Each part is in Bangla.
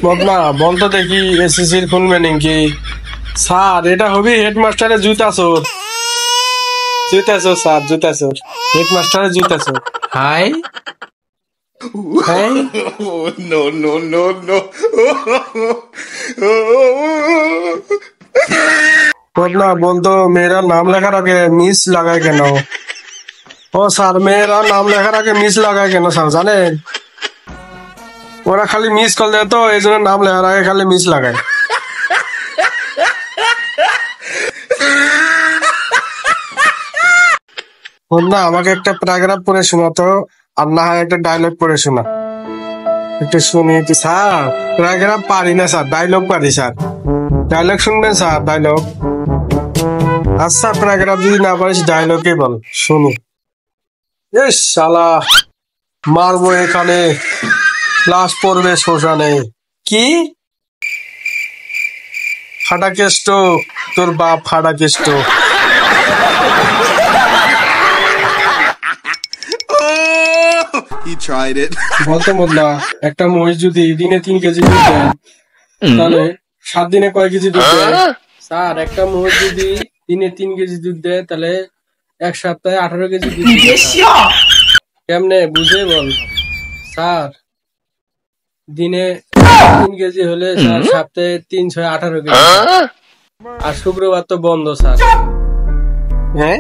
বদনা বল তো দেখি এসএসসির ফুল মিনিং কি? স্যার এটা হবে হেডমাস্টারের জুতা চোর। জুতা চোর স্যার, জুতা চোর, হেডমাস্টারের জুতা চোর। High high No, no, no, no. বদনা বলতো মেয়েরা নাম লেখার আগে মিস লাগায় কেন? ও স্যার, মেয়েরা নাম লেখার আগে মিস লাগায় কেন স্যার জানেন? ওরা খালি মিস কল দেয় তো, এই জন্য নাম লেখার আগে খালি মিস লাগায়। বদনা আমাকে একটা প্যারাগ্রাফ পড়ে শোনাতো, আর না হয় একটা ডায়লগ পড়ে শোনা। একটু শুনি একটু স্যার। প্যারাগ্রাফ পারি না স্যার, ডায়লগ পারি স্যার। ডায়লগ শুনবেন স্যার? ডায়লগ? আচ্ছা প্যারাগ্রাফ যদি না পারিস ডায়লগে বল, শুনি। এ শালা মারবো এখানে, ক্লাস পড়বে শ্মশানে। কি ফাটা কেষ্ট? তোর বাপ ফাটা কেষ্ট। He tried it. বলতো বদলা, একটা মহিষ যদি দিনে 3 কেজি দুধ দেয় তাহলে 7 দিনে কয় কেজি দুধ দেয়? স্যার একটা মহিষ যদি দিনে 3 কেজি দুধ দেয় তাহলে 1 সপ্তাহে 18 কেজি দুধ দেয়। কেমনে বুঝে বল? স্যার দিনে 3 কেজি হলে স্যার সপ্তাহে 3 6 18 কেজি, আর শুক্রবার তো বন্ধ স্যার। হ্যাঁ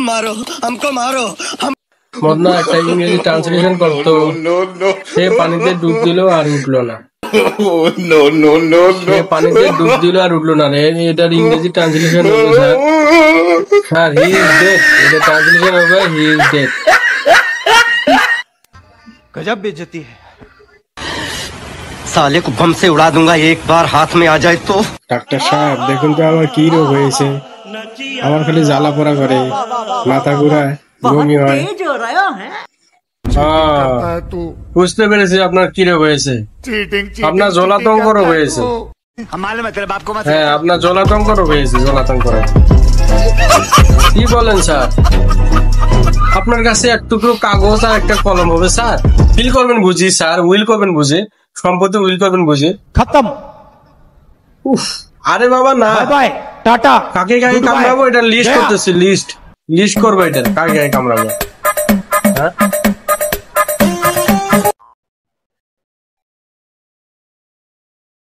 मारो हमको मारो हम। বদনা একটা ইংরেজি ট্রান্সলেশন করতো। No, no. সে পানিতে ডুব দিল আর উঠলো না। Oh, no, no, no, সে no. পানিতে ডুব দিল আর উঠলো না। এটার ইংরেজি ট্রান্সলেশন হবে sir. Sir he is dead. এটা ট্রান্সলেশন হবে হি ইজ ডেড। गजब बेइज्जती है। साले को बम से उड़ा दूंगा एक बार हाथ में आ जाए तो। ডাক্তার সাহেব দেখুন তো আমার কি রোগ হয়েছে। আমার খালি জ্বালা পোড়া করে, মাথা ঘুরায়, বমি হয়। বুঝতে পেরেছি আপনার কি রোগ হয়েছে। আপনার জলাতঙ্ক রোগ হয়েছে। হ্যাঁ আপনার জলাতঙ্ক রোগ হয়েছে, জলাতঙ্ক রোগ। কি বলেন স্যার? আপনার কাছে এক টুকরো কাগজ আর একটা কলম হবে স্যার, ফিল করবেন বুঝি স্যার, উইল করবেন বুঝি, সম্পত্তি উইল করবেন বুঝি। खत्म। উফ আরে বাবা না, बाय बाय टाटा। কাকে কাকে কামড়াবো এটা লিস্ট করতেছি, লিস্ট করবো, এটা কাকে কাকে কামড়াবো। হ্যাঁ